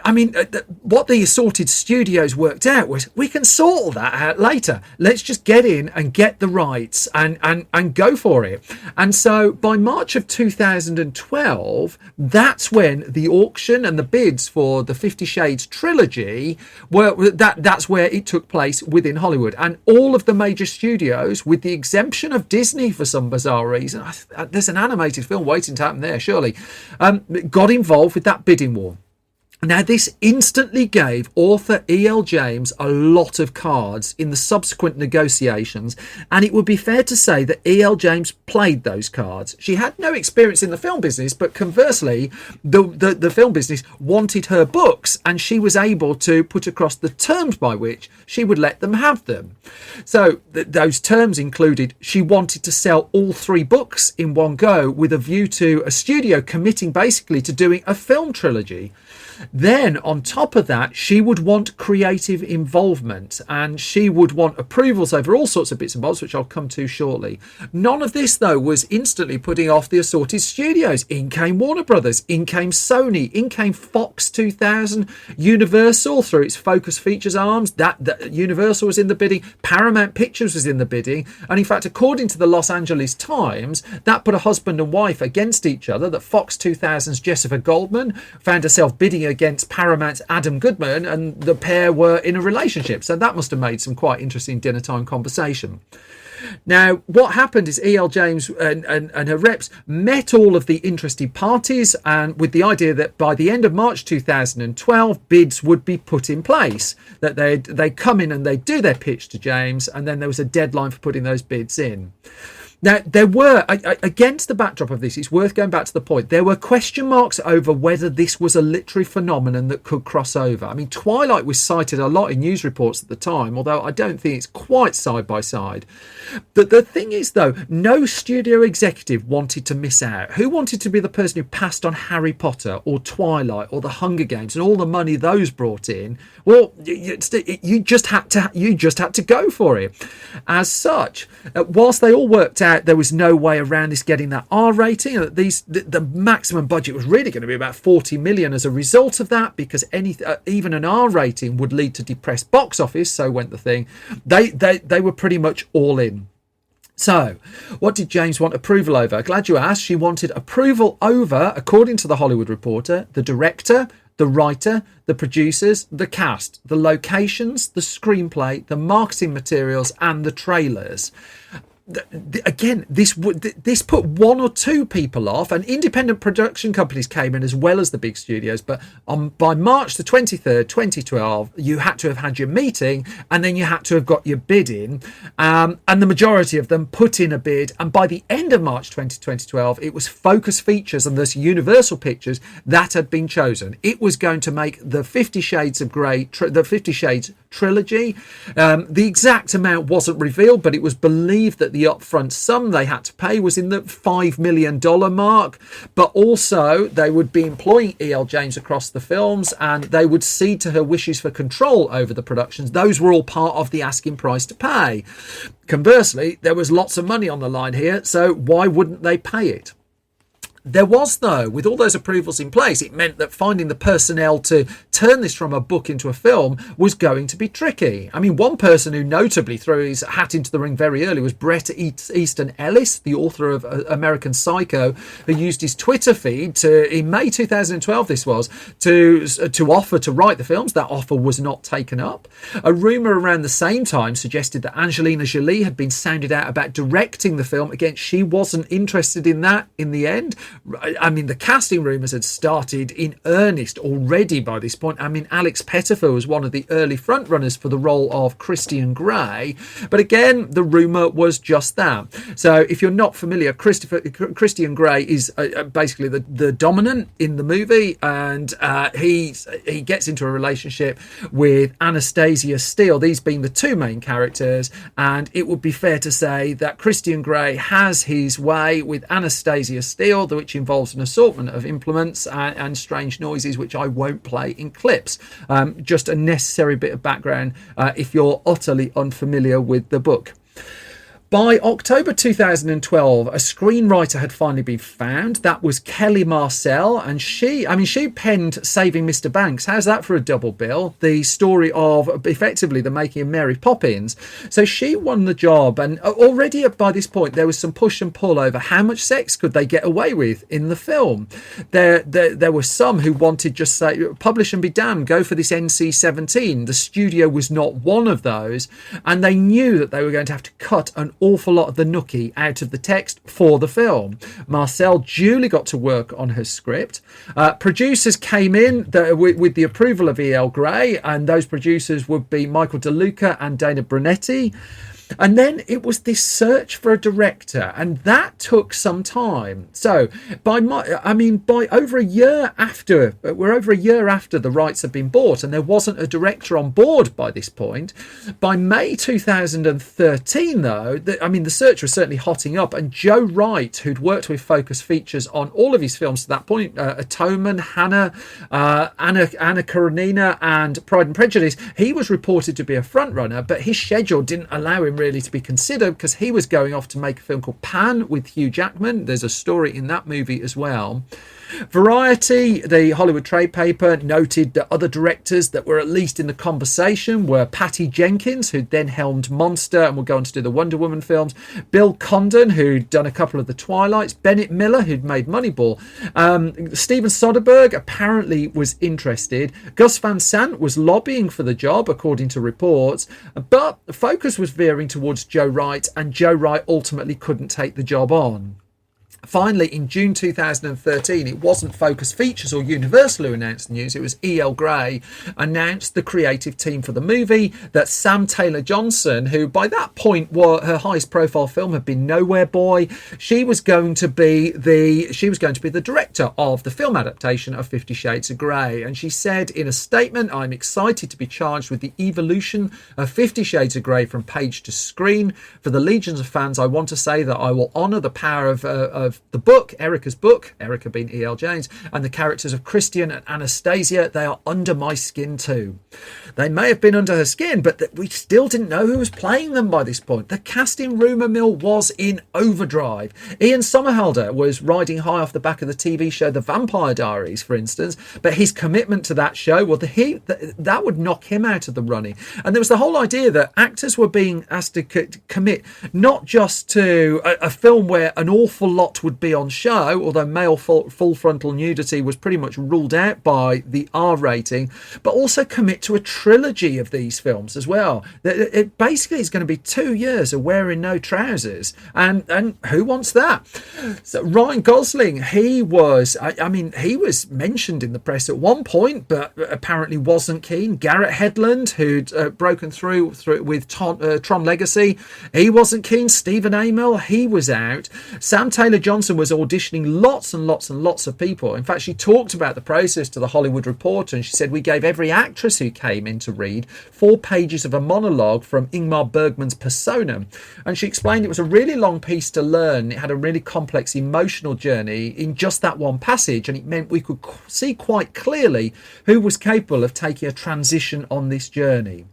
I mean, what the assorted studios worked out was, we can sort all that out later. Let's just get in and get the rights and go for it. And so by March of 2012, that's when the auction and the bids for the 50 Shades trilogy that's where it took place within Hollywood. And all of the major studios, with the exemption of Disney for some bizarre reason, there's an animated film waiting to happen there, surely, got involved with that bidding war. Now, this instantly gave author E.L. James a lot of cards in the subsequent negotiations, and it would be fair to say that E.L. James played those cards. She had no experience in the film business, but conversely, the film business wanted her books, and she was able to put across the terms by which she would let them have them. So those terms included, she wanted to sell all 3 books in one go, with a view to a studio committing basically to doing a film trilogy. Then, on top of that, she would want creative involvement, and she would want approvals over all sorts of bits and bobs, which I'll come to shortly. None of this, though, was instantly putting off the assorted studios. In came Warner Brothers, in came Sony, in came Fox 2000, Universal through its Focus Features arms. That Universal was in the bidding, Paramount Pictures was in the bidding, and in fact, according to the Los Angeles Times, that put a husband and wife against each other. That Fox 2000's Jessica Goldman found herself bidding against Paramount's Adam Goodman, and the pair were in a relationship. So that must have made some quite interesting dinner time conversation. Now, what happened is E.L. James and her reps met all of the interested parties, and with the idea that by the end of March 2012, bids would be put in place, that they'd come in and they'd do their pitch to James, and then there was a deadline for putting those bids in. Now, there were, against the backdrop of this, it's worth going back to the point, there were question marks over whether this was a literary phenomenon that could cross over. I mean, Twilight was cited a lot in news reports at the time, although I don't think it's quite side by side. But the thing is, though, no studio executive wanted to miss out. Who wanted to be the person who passed on Harry Potter or Twilight or the Hunger Games and all the money those brought in? Well, you just had to go for it. As such, whilst they all worked out there was no way around this getting that R rating, and the maximum budget was really going to be about 40 million as a result of that, because even an R rating would lead to depressed box office. So went the thing. They were pretty much all in. So, what did James want approval over? Glad you asked. She wanted approval over, according to the Hollywood Reporter, the director, the writer, the producers, the cast, the locations, the screenplay, the marketing materials, and the trailers. Again, this put one or two people off, and independent production companies came in as well as the big studios. But by March the 23rd, 2012, you had to have had your meeting, and then you had to have got your bid in, and the majority of them put in a bid. And by the end of March 2012, it was Focus Features and thus Universal Pictures that had been chosen. It was going to make the 50 Shades of Grey, the 50 Shades trilogy. The exact amount wasn't revealed, but it was believed that the upfront sum they had to pay was in the $5 million mark, but also they would be employing E.L. James across the films, and they would cede to her wishes for control over the productions. Those were all part of the asking price to pay. Conversely, there was lots of money on the line here, so why wouldn't they pay it? There was, though, with all those approvals in place, it meant that finding the personnel to turn this from a book into a film was going to be tricky. I mean, one person who notably threw his hat into the ring very early was Bret Easton Ellis, the author of American Psycho, who used his Twitter feed in May 2012, this was, to offer to write the films. That offer was not taken up. A rumour around the same time suggested that Angelina Jolie had been sounded out about directing the film. Again, she wasn't interested in that in the end. I mean, the casting rumours had started in earnest already by this point. I mean, Alex Pettyfer was one of the early frontrunners for the role of Christian Grey. But again, the rumour was just that. So if you're not familiar, Christian Grey is basically the dominant in the movie. And he gets into a relationship with Anastasia Steele, these being the two main characters. And it would be fair to say that Christian Grey has his way with Anastasia Steele, which involves an assortment of implements and strange noises, which I won't play in clips. Just a necessary bit of background if you're utterly unfamiliar with the book. By October 2012, a screenwriter had finally been found. That was Kelly Marcel, and she penned Saving Mr. Banks. How's that for a double bill? The story of effectively the making of Mary Poppins. So she won the job, and already by this point there was some push and pull over how much sex could they get away with in the film. There were some who wanted just say publish and be damned, go for this NC-17. The studio was not one of those, and they knew that they were going to have to cut an awful lot of the nookie out of the text for the film. Marcel duly got to work on her script. Producers came in with the approval of E.L. Grey, and those producers would be Michael DeLuca and Dana Brunetti. And then it was this search for a director, and that took some time. So by over a year after, we're over a year after the rights had been bought, and there wasn't a director on board by this point. By May 2013, though, the search was certainly hotting up, and Joe Wright, who'd worked with Focus Features on all of his films to that point, Atonement, Hannah, Anna Karenina, and Pride and Prejudice, he was reported to be a frontrunner, but his schedule didn't allow him really to be considered because he was going off to make a film called Pan with Hugh Jackman. There's a story in that movie as well. Variety, the Hollywood trade paper, noted that other directors that were at least in the conversation were Patty Jenkins, who'd then helmed Monster and would go on to do the Wonder Woman films, Bill Condon, who'd done a couple of the Twilights, Bennett Miller, who'd made Moneyball. Steven Soderbergh apparently was interested. Gus Van Sant was lobbying for the job, according to reports, but the focus was veering towards Joe Wright, and Joe Wright ultimately couldn't take the job on. Finally, in June 2013, it wasn't Focus Features or Universal who announced the news. It was E.L. Gray announced the creative team for the movie, that Sam Taylor Johnson, who by that point her highest profile film had been Nowhere Boy, she was going to be the director of the film adaptation of 50 Shades of Grey. And she said in a statement, "I'm excited to be charged with the evolution of 50 Shades of Grey from page to screen. For the legions of fans, I want to say that I will honour the power of the book, Erica's book," Erica being E.L. James, "and the characters of Christian and Anastasia. They are under my skin too." They may have been under her skin, but we still didn't know who was playing them by this point. The casting rumour mill was in overdrive. Ian Somerhalder was riding high off the back of the TV show The Vampire Diaries, for instance, but his commitment to that show, well, that would knock him out of the running. And there was the whole idea that actors were being asked to commit not just to a film where an awful lot would be on show, although male full frontal nudity was pretty much ruled out by the R rating, but also commit to a trilogy of these films as well. It basically is going to be 2 years of wearing no trousers, and who wants that? So Ryan Gosling, he was mentioned in the press at one point, but apparently wasn't keen. Garrett Hedlund, who'd broken through with Tron Legacy, he wasn't keen. Stephen Amell, he was out. Sam Taylor Johnson was auditioning lots and lots and lots of people. In fact, she talked about the process to the Hollywood Reporter, and she said, "We gave every actress who came in to read 4 pages of a monologue from Ingmar Bergman's persona." And she explained it was a really long piece to learn. It had a really complex emotional journey in just that one passage, and it meant we could see quite clearly who was capable of taking a transition on this journey.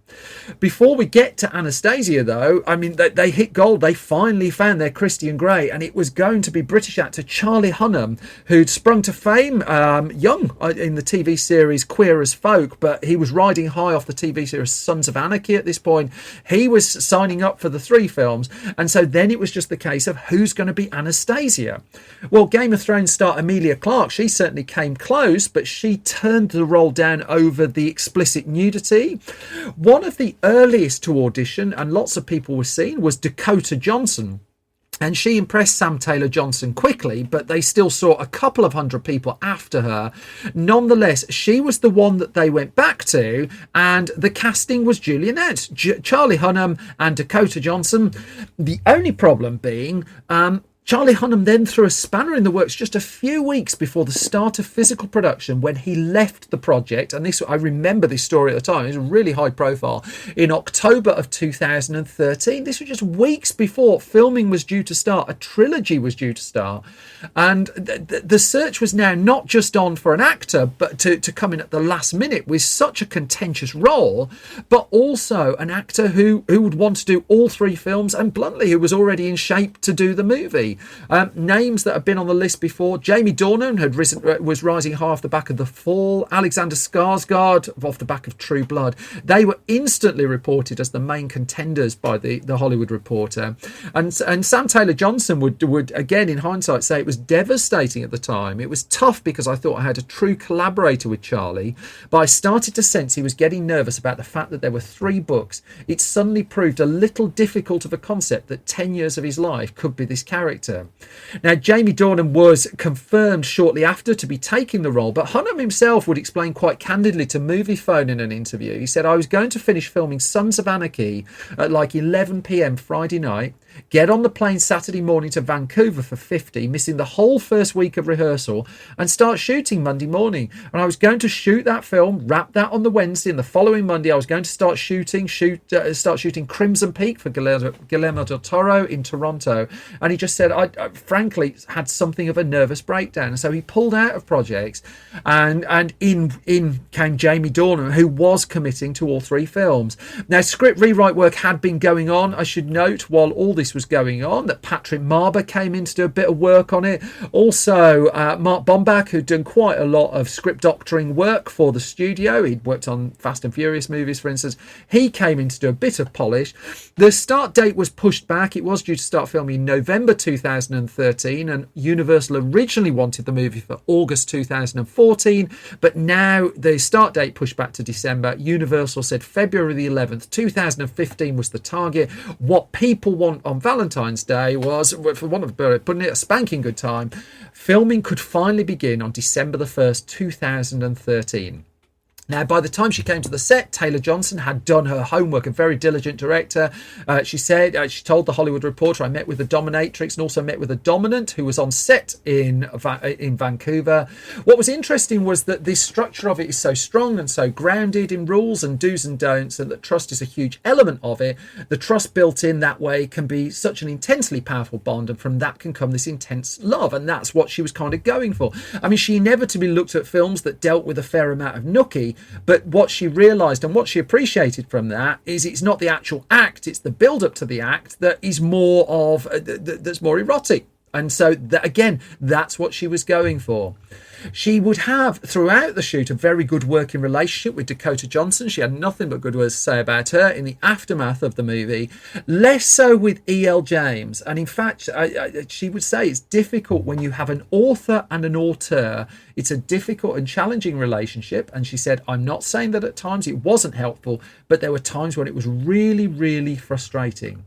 Before we get to Anastasia, though, I mean, they hit gold. They finally found their Christian Grey, and it was going to be British actor Charlie Hunnam, who'd sprung to fame young in the TV series Queer as Folk, but he was riding high off the TV series Sons of Anarchy at this point. He was signing up for the 3 films, and so then it was just the case of who's going to be Anastasia. Well, Game of Thrones star Emilia Clarke, she certainly came close, but she turned the role down over the explicit nudity. One of the earliest to audition, and lots of people were seen, was Dakota Johnson. And she impressed Sam Taylor Johnson quickly, but they still saw a couple of hundred people after her. Nonetheless, she was the one that they went back to, and the casting was duly announced. Charlie Hunnam and Dakota Johnson. The only problem being, Charlie Hunnam then threw a spanner in the works just a few weeks before the start of physical production when he left the project. And I remember this story at the time. It was really high profile. In October of 2013, this was just weeks before filming was due to start. A trilogy was due to start. And the search was now not just on for an actor, but to come in at the last minute with such a contentious role, but also an actor who would want to do all 3 films, and bluntly, who was already in shape to do the movie. Names that have been on the list before: Jamie Dornan was rising high off the back of The Fall. Alexander Skarsgård off the back of True Blood. They were instantly reported as the main contenders by the Hollywood Reporter. And Sam Taylor Johnson would again, in hindsight, say it was devastating at the time. It was tough because I thought I had a true collaborator with Charlie, but I started to sense he was getting nervous about the fact that there were 3 books. It suddenly proved a little difficult of a concept that 10 years of his life could be this character. Now, Jamie Dornan was confirmed shortly after to be taking the role, but Hunnam himself would explain quite candidly to Moviephone in an interview. He said, "I was going to finish filming Sons of Anarchy at like 11 p.m. Friday night, get on the plane Saturday morning to Vancouver for 50, missing the whole first week of rehearsal, and start shooting Monday morning. And I was going to shoot that film, wrap that on the Wednesday, and the following Monday I was going to start shooting Crimson Peak for Guillermo del Toro in Toronto." And he just said, I frankly had something of a nervous breakdown. And so he pulled out of projects, and in came Jamie Dornan, who was committing to all 3 films. Now, script rewrite work had been going on. I should note, while all this was going on, that Patrick Marber came in to do a bit of work on it. Also, Mark Bombach, who'd done quite a lot of script doctoring work for the studio. He'd worked on Fast and Furious movies, for instance. He came in to do a bit of polish. The start date was pushed back. It was due to start filming in November 2013. 2013, and Universal originally wanted the movie for August 2014, but now the start date pushed back to December. Universal said February the 11th, 2015 was the target. What people want on Valentine's Day was, for one of putting it, a spanking good time. Filming could finally begin on December the 1st, 2013. Now, by the time she came to the set, Taylor Johnson had done her homework, a very diligent director. She said, she told The Hollywood Reporter, I met with the dominatrix and also met with a dominant who was on set in Vancouver. What was interesting was that the structure of it is so strong and so grounded in rules and do's and don'ts, and that trust is a huge element of it. The trust built in that way can be such an intensely powerful bond, and from that can come this intense love, and that's what she was kind of going for. I mean, she inevitably looked at films that dealt with a fair amount of nookie, but what she realised and what she appreciated from that is it's not the actual act, it's the build-up to the act that is more of, that's more erotic. And so, again, that's what she was going for. She would have, throughout the shoot, a very good working relationship with Dakota Johnson. She had nothing but good words to say about her in the aftermath of the movie. Less so with E.L. James. And in fact, she would say it's difficult when you have an author and an auteur. It's a difficult and challenging relationship. And she said, I'm not saying that at times it wasn't helpful, but there were times when it was really, really frustrating.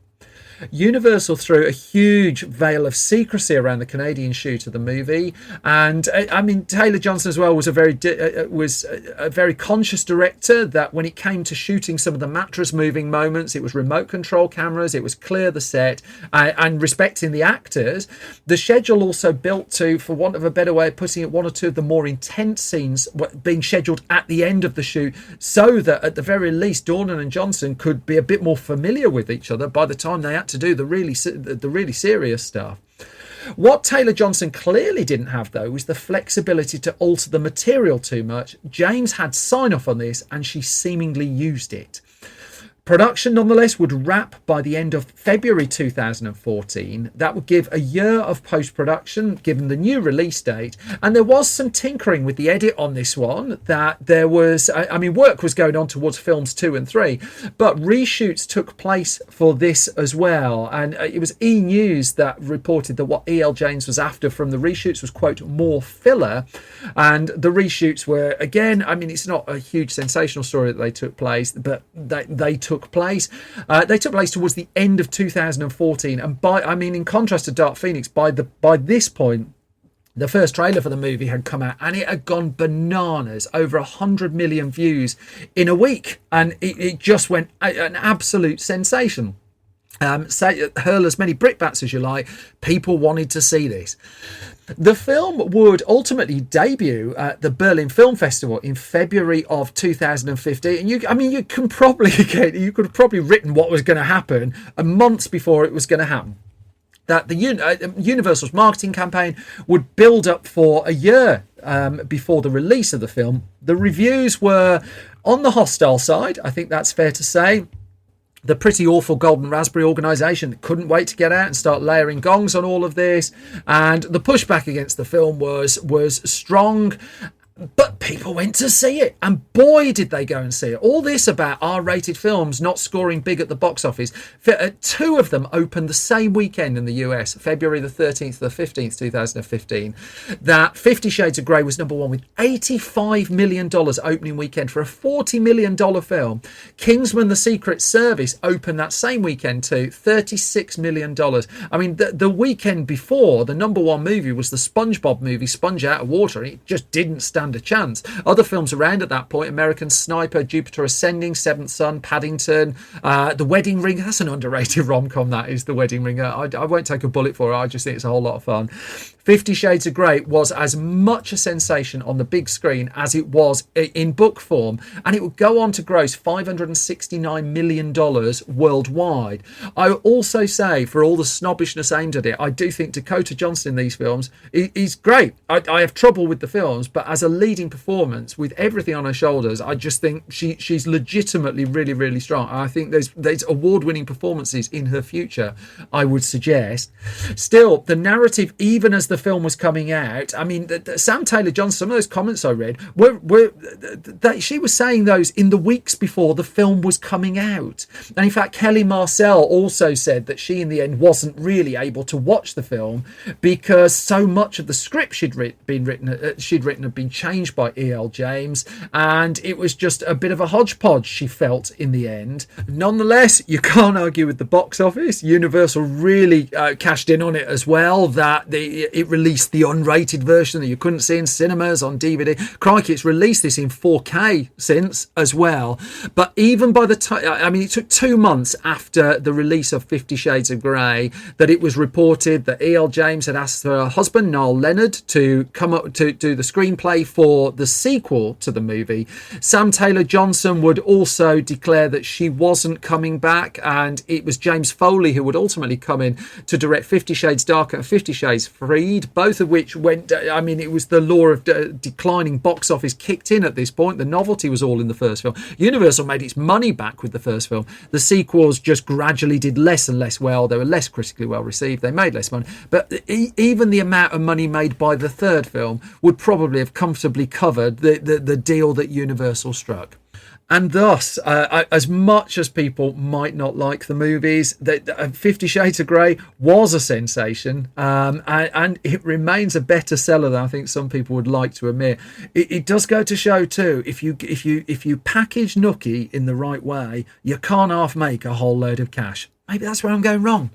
Universal threw a huge veil of secrecy around the Canadian shoot of the movie, and I mean Taylor Johnson as well was a very conscious director, that when it came to shooting some of the mattress moving moments, it was remote control cameras, it was clear the set, and respecting the actors. The schedule also built to, for want of a better way of putting it, one or two of the more intense scenes being scheduled at the end of the shoot, so that at the very least Dornan and Johnson could be a bit more familiar with each other by the time they had to do the really serious stuff. What Taylor Johnson clearly didn't have, though, was the flexibility to alter the material too much. James had sign-off on this, and she seemingly used it. Production, nonetheless, would wrap by the end of February 2014. That would give a year of post-production, given the new release date. And there was some tinkering with the edit on this one. That there was, work was going on towards films 2 and 3, but reshoots took place for this as well. And it was E! News that reported that what E.L. James was after from the reshoots was, quote, more filler. And the reshoots were, again, I mean, it's not a huge sensational story that they took place, but they took place. They took place towards the end of 2014, and in contrast to Dark Phoenix, by this point, the first trailer for the movie had come out and it had gone bananas, over 100 million views in a week, and it just went an absolute sensation. Say hurl as many brickbats as you like, people wanted to see this. The film would ultimately debut at the Berlin Film Festival in February of 2015. And you could have probably written what was going to happen months before it was going to happen. That the Universal's marketing campaign would build up for a year before the release of the film. The reviews were on the hostile side, I think that's fair to say. The pretty awful Golden Raspberry organisation couldn't wait to get out and start layering gongs on all of this. And the pushback against the film was strong. But people went to see it, and boy did they go and see it. All this about R-rated films not scoring big at the box office. 2 of them opened the same weekend in the US, February the 13th to the 15th, 2015. That 50 Shades of Grey was number 1 with $85 million opening weekend for a $40 million film. Kingsman: The Secret Service opened that same weekend too, $36 million. I mean, the weekend before, the number 1 movie was the SpongeBob movie, Sponge Out of Water. It just didn't stand a chance. Other films around at that point, American Sniper, Jupiter Ascending, Seventh Son, Paddington, The Wedding Ring. That's an underrated rom-com, that is, The Wedding Ring. I won't take a bullet for it. I just think it's a whole lot of fun. 50 Shades of Grey was as much a sensation on the big screen as it was in book form, and it would go on to gross $569 million worldwide. I also say, for all the snobbishness aimed at it, I do think Dakota Johnson in these films is great. I have trouble with the films, but as a leading performance with everything on her shoulders, I just think she's legitimately really, really strong. I think there's award-winning performances in her future, I would suggest. Still, the narrative, even as the the film was coming out, I mean, Sam Taylor-Johnson, some of those comments I read she was saying those in the weeks before the film was coming out. And in fact, Kelly Marcel also said that she in the end wasn't really able to watch the film because so much of the script she'd written had been changed by E.L. James, and it was just a bit of a hodgepodge, she felt, in the end. Nonetheless, you can't argue with the box office. Universal really cashed in on it as well, that it released the unrated version that you couldn't see in cinemas on DVD. Crikey, it's released this in 4K since as well. But even by the time, I mean, it took 2 months after the release of 50 Shades of Grey that it was reported that E.L. James had asked her husband, Noel Leonard, to come up to do the screenplay for the sequel to the movie. Sam Taylor-Johnson would also declare that she wasn't coming back, and it was James Foley who would ultimately come in to direct 50 Shades Darker and 50 Shades Freed, both of which went, I mean, it was the law of declining box office kicked in at this point. The novelty was all in the first film. Universal made its money back with the first film. The sequels just gradually did less and less well. They were less critically well received. They made less money. But even the amount of money made by the third film would probably have comfortably covered the deal that Universal struck. And thus, as much as people might not like the movies, 50 Shades of Grey was a sensation, and it remains a better seller than I think some people would like to admit. It does go to show too, if you package Nookie in the right way, you can't half make a whole load of cash. Maybe that's where I'm going wrong.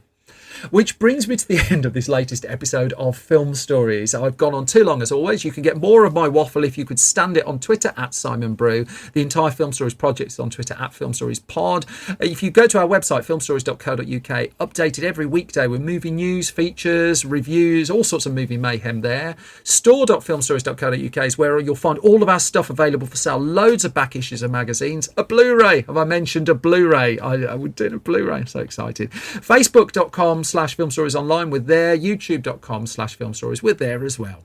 Which brings me to the end of this latest episode of Film Stories. I've gone on too long as always. You can get more of my waffle if you could stand it on Twitter at Simon Brew. The entire Film Stories project is on Twitter at Film Stories Pod. If you go to our website, filmstories.co.uk, updated every weekday with movie news, features, reviews, all sorts of movie mayhem there. Store.filmstories.co.uk is where you'll find all of our stuff available for sale. Loads of back issues of magazines. A Blu-ray. Have I mentioned a Blu-ray? I would do a Blu-ray. I'm so excited. Facebook.com/Film Stories Online, we're there. YouTube.com/Film Stories, we're there as well.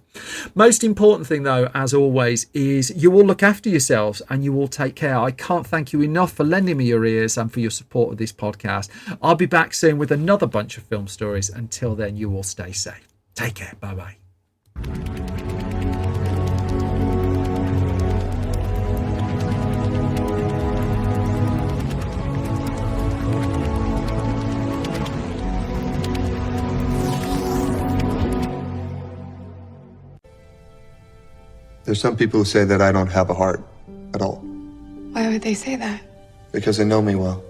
Most important thing though, as always, is you all look after yourselves and you all take care. I can't thank you enough for lending me your ears and for your support of this podcast. I'll be back soon with another bunch of film stories. Until then, you all stay safe. Take care. Bye bye. There's some people who say that I don't have a heart at all. Why would they say that? Because they know me well.